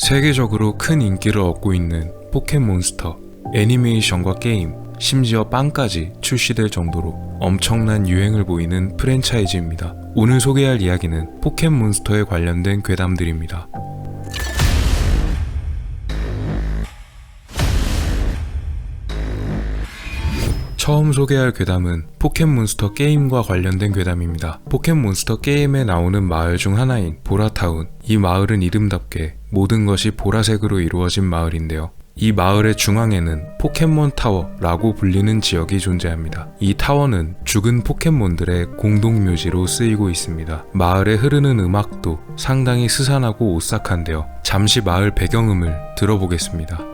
세계적으로 큰 인기를 얻고 있는 포켓몬스터, 애니메이션과 게임, 심지어 빵까지 출시될 정도로 엄청난 유행을 보이는 프랜차이즈입니다. 오늘 소개할 이야기는 포켓몬스터에 관련된 괴담들입니다. 처음 소개할 괴담은 포켓몬스터 게임과 관련된 괴담입니다. 포켓몬스터 게임에 나오는 마을 중 하나인 보라타운. 이 마을은 이름답게 모든 것이 보라색으로 이루어진 마을인데요. 이 마을의 중앙에는 포켓몬 타워라고 불리는 지역이 존재합니다. 이 타워는 죽은 포켓몬들의 공동묘지로 쓰이고 있습니다. 마을에 흐르는 음악도 상당히 스산하고 오싹한데요. 잠시 마을 배경음을 들어보겠습니다.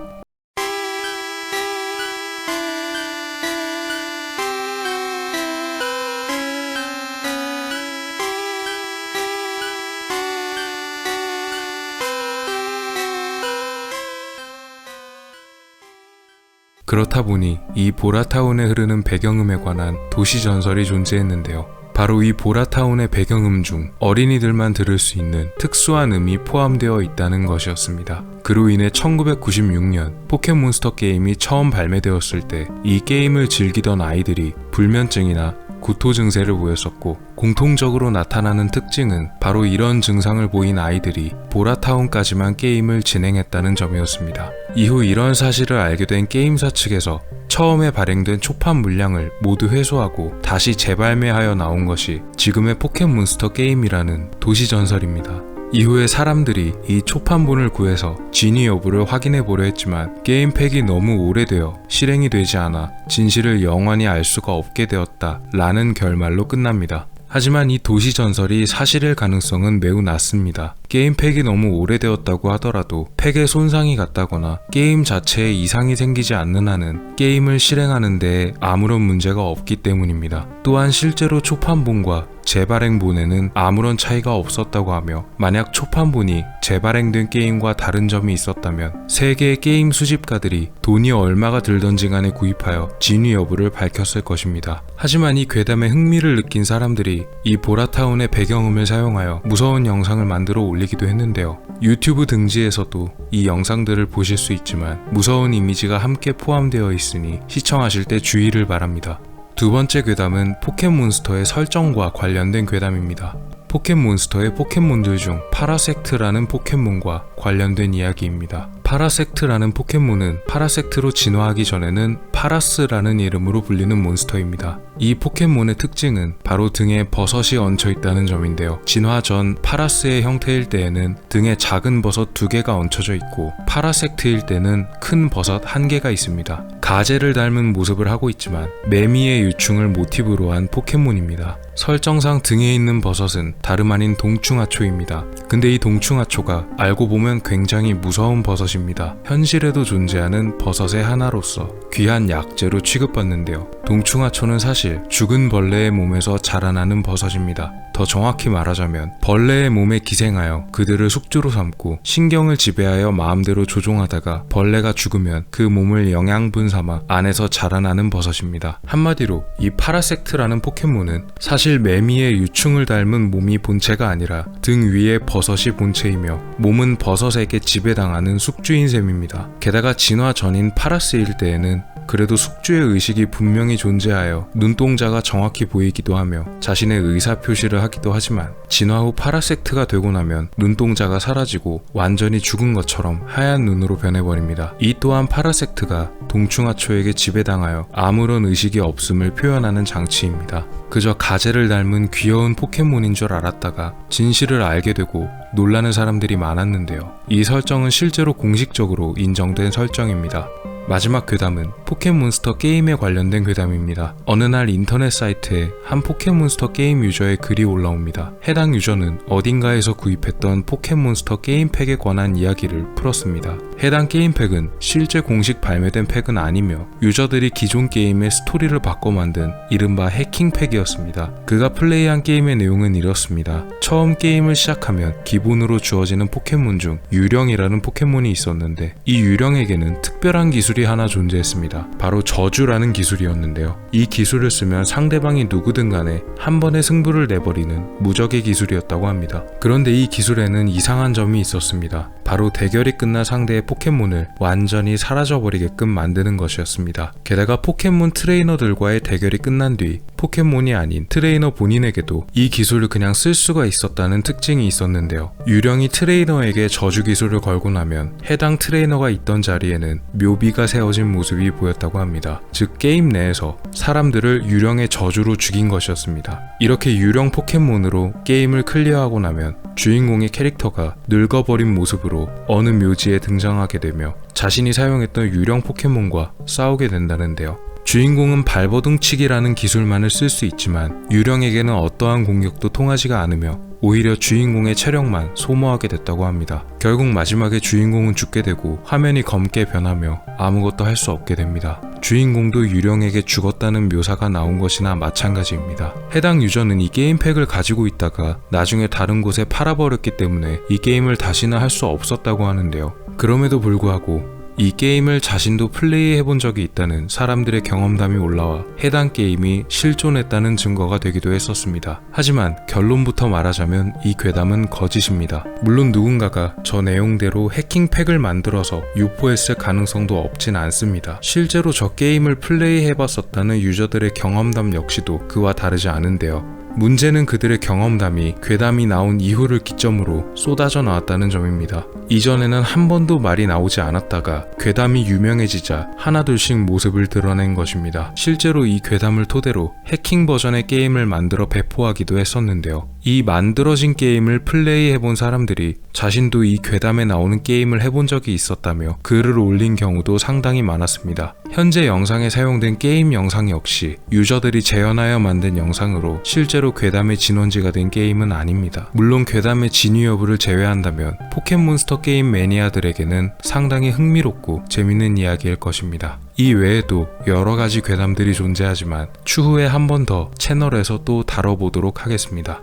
그렇다 보니 이 보라타운에 흐르는 배경음에 관한 도시전설이 존재했는데요. 바로 이 보라타운의 배경음 중 어린이들만 들을 수 있는 특수한 음이 포함되어 있다는 것이었습니다. 그로 인해 1996년 포켓몬스터 게임이 처음 발매되었을 때 이 게임을 즐기던 아이들이 불면증이나 구토 증세를 보였었고, 공통적으로 나타나는 특징은 바로 이런 증상을 보인 아이들이 보라타운까지만 게임을 진행했다는 점이었습니다. 이후 이런 사실을 알게 된 게임사 측에서 처음에 발행된 초판 물량을 모두 회수하고 다시 재발매하여 나온 것이 지금의 포켓몬스터 게임이라는 도시전설입니다. 이후에 사람들이 이 초판본을 구해서 진위 여부를 확인해보려 했지만 게임팩이 너무 오래되어 실행이 되지 않아 진실을 영원히 알 수가 없게 되었다 라는 결말로 끝납니다. 하지만 이 도시전설이 사실일 가능성은 매우 낮습니다. 게임팩이 너무 오래되었다고 하더라도 팩에 손상이 갔다거나 게임 자체에 이상이 생기지 않는 한은 게임을 실행하는 데 아무런 문제가 없기 때문입니다. 또한 실제로 초판본과 재발행본에는 아무런 차이가 없었다고 하며, 만약 초판본이 재발행된 게임과 다른 점이 있었다면 세계의 게임 수집가들이 돈이 얼마가 들던지 간에 구입하여 진위 여부를 밝혔을 것입니다. 하지만 이 괴담에 흥미를 느낀 사람들이 이 보라타운의 배경음을 사용하여 무서운 영상을 만들어 올리기도 했는데요. 유튜브 등지에서도 이 영상들을 보실 수 있지만 무서운 이미지가 함께 포함되어 있으니 시청하실 때 주의를 바랍니다. 두 번째 괴담은 포켓몬스터의 설정과 관련된 괴담입니다. 포켓몬스터의 포켓몬들 중 파라섹트라는 포켓몬과 관련된 이야기입니다. 파라섹트라는 포켓몬은 파라섹트로 진화하기 전에는 파라스라는 이름으로 불리는 몬스터입니다. 이 포켓몬의 특징은 바로 등에 버섯이 얹혀 있다는 점인데요. 진화 전 파라스의 형태일 때에는 등에 작은 버섯 2개가 얹혀져 있고, 파라섹트일 때는 큰 버섯 1개가 있습니다. 가젤을 닮은 모습을 하고 있지만 매미의 유충을 모티브로 한 포켓몬입니다. 설정상 등에 있는 버섯은 다름 아닌 동충하초입니다. 근데 이 동충하초가 알고 보면 굉장히 무서운 버섯입니다. 현실에도 존재하는 버섯의 하나로서 귀한 약재로 취급받는데요. 동충하초는 사실 죽은 벌레의 몸에서 자라나는 버섯입니다. 더 정확히 말하자면 벌레의 몸에 기생하여 그들을 숙주로 삼고 신경을 지배하여 마음대로 조종하다가 벌레가 죽으면 그 몸을 영양분 삼아 안에서 자라나는 버섯입니다. 한마디로 이 파라섹트라는 포켓몬은 사실 매미의 유충을 닮은 몸이 본체가 아니라 등 위에 버섯이 본체이며 몸은 버섯에게 지배당하는 숙주인 셈입니다. 게다가 진화 전인 파라스일 때에는 그래도 숙주의 의식이 분명히 존재하여 눈동자가 정확히 보이기도 하며 자신의 의사표시를 하기도 하지만, 진화 후 파라섹트가 되고 나면 눈동자가 사라지고 완전히 죽은 것처럼 하얀 눈으로 변해버립니다. 이 또한 파라섹트가 동충하초에게 지배당하여 아무런 의식이 없음을 표현하는 장치입니다. 그저 가젤을 닮은 귀여운 포켓몬인 줄 알았다가 진실을 알게 되고 놀라는 사람들이 많았는데요. 이 설정은 실제로 공식적으로 인정된 설정입니다. 마지막 괴담은 포켓몬스터 게임에 관련된 괴담입니다. 어느 날 인터넷 사이트에 한 포켓몬스터 게임 유저의 글이 올라옵니다. 해당 유저는 어딘가에서 구입했던 포켓몬스터 게임팩에 관한 이야기를 풀었습니다. 해당 게임팩은 실제 공식 발매된 팩은 아니며 유저들이 기존 게임의 스토리를 바꿔 만든 이른바 해킹팩이었습니다. 그가 플레이한 게임의 내용은 이렇습니다. 처음 게임을 시작하면 기본으로 주어지는 포켓몬 중 유령이라는 포켓몬이 있었는데, 이 유령에게는 특별한 기술이 하나 존재했습니다. 바로 저주라는 기술이었는데요. 이 기술을 쓰면 상대방이 누구든 간에 한 번에 승부를 내버리는 무적의 기술이었다고 합니다. 그런데 이 기술에는 이상한 점이 있었습니다. 바로 대결이 끝난 상대의 포켓몬을 완전히 사라져버리게끔 만드는 것이었습니다. 게다가 포켓몬 트레이너들과의 대결이 끝난 뒤 포켓몬이 아닌 트레이너 본인에게도 이 기술을 그냥 쓸 수가 있었다는 특징이 있었는데요. 유령이 트레이너에게 저주 기술을 걸고 나면 해당 트레이너가 있던 자리에는 묘비가 세워진 모습이 보였다고 합니다. 즉 게임 내에서 사람들을 유령의 저주로 죽인 것이었습니다. 이렇게 유령 포켓몬으로 게임을 클리어하고 나면 주인공의 캐릭터가 늙어버린 모습으로 어느 묘지에 등장하게 되며 자신이 사용했던 유령 포켓몬과 싸우게 된다는데요. 주인공은 발버둥치기라는 기술만을 쓸 수 있지만 유령에게는 어떠한 공격도 통하지가 않으며 오히려 주인공의 체력만 소모하게 됐다고 합니다. 결국 마지막에 주인공은 죽게 되고 화면이 검게 변하며 아무것도 할 수 없게 됩니다. 주인공도 유령에게 죽었다는 묘사가 나온 것이나 마찬가지입니다. 해당 유저는 이 게임팩을 가지고 있다가 나중에 다른 곳에 팔아버렸기 때문에 이 게임을 다시는 할 수 없었다고 하는데요. 그럼에도 불구하고 이 게임을 자신도 플레이해본 적이 있다는 사람들의 경험담이 올라와 해당 게임이 실존했다는 증거가 되기도 했었습니다. 하지만 결론부터 말하자면 이 괴담은 거짓입니다. 물론 누군가가 저 내용대로 해킹팩을 만들어서 유포했을 가능성도 없진 않습니다. 실제로 저 게임을 플레이해봤었다는 유저들의 경험담 역시도 그와 다르지 않은데요. 문제는 그들의 경험담이 괴담이 나온 이후를 기점으로 쏟아져 나왔다는 점입니다. 이전에는 한 번도 말이 나오지 않았다가 괴담이 유명해지자 하나둘씩 모습을 드러낸 것입니다. 실제로 이 괴담을 토대로 해킹 버전의 게임을 만들어 배포하기도 했었는데요. 이 만들어진 게임을 플레이해본 사람들이 자신도 이 괴담에 나오는 게임을 해본 적이 있었다며 글을 올린 경우도 상당히 많았습니다. 현재 영상에 사용된 게임 영상 역시 유저들이 재현하여 만든 영상으로 실제로 괴담의 진원지가 된 게임은 아닙니다. 물론 괴담의 진위 여부를 제외한다면 포켓몬스터 게임 매니아들에게는 상당히 흥미롭고 재밌는 이야기일 것입니다. 이 외에도 여러가지 괴담들이 존재하지만 추후에 한 번 더 채널에서 또 다뤄보도록 하겠습니다.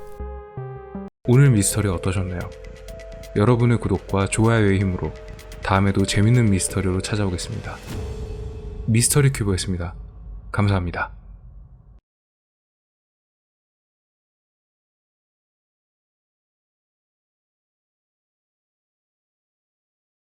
오늘 미스터리 어떠셨나요? 여러분의 구독과 좋아요의 힘으로 다음에도 재밌는 미스터리로 찾아오겠습니다. 미스터리 큐브였습니다. 감사합니다.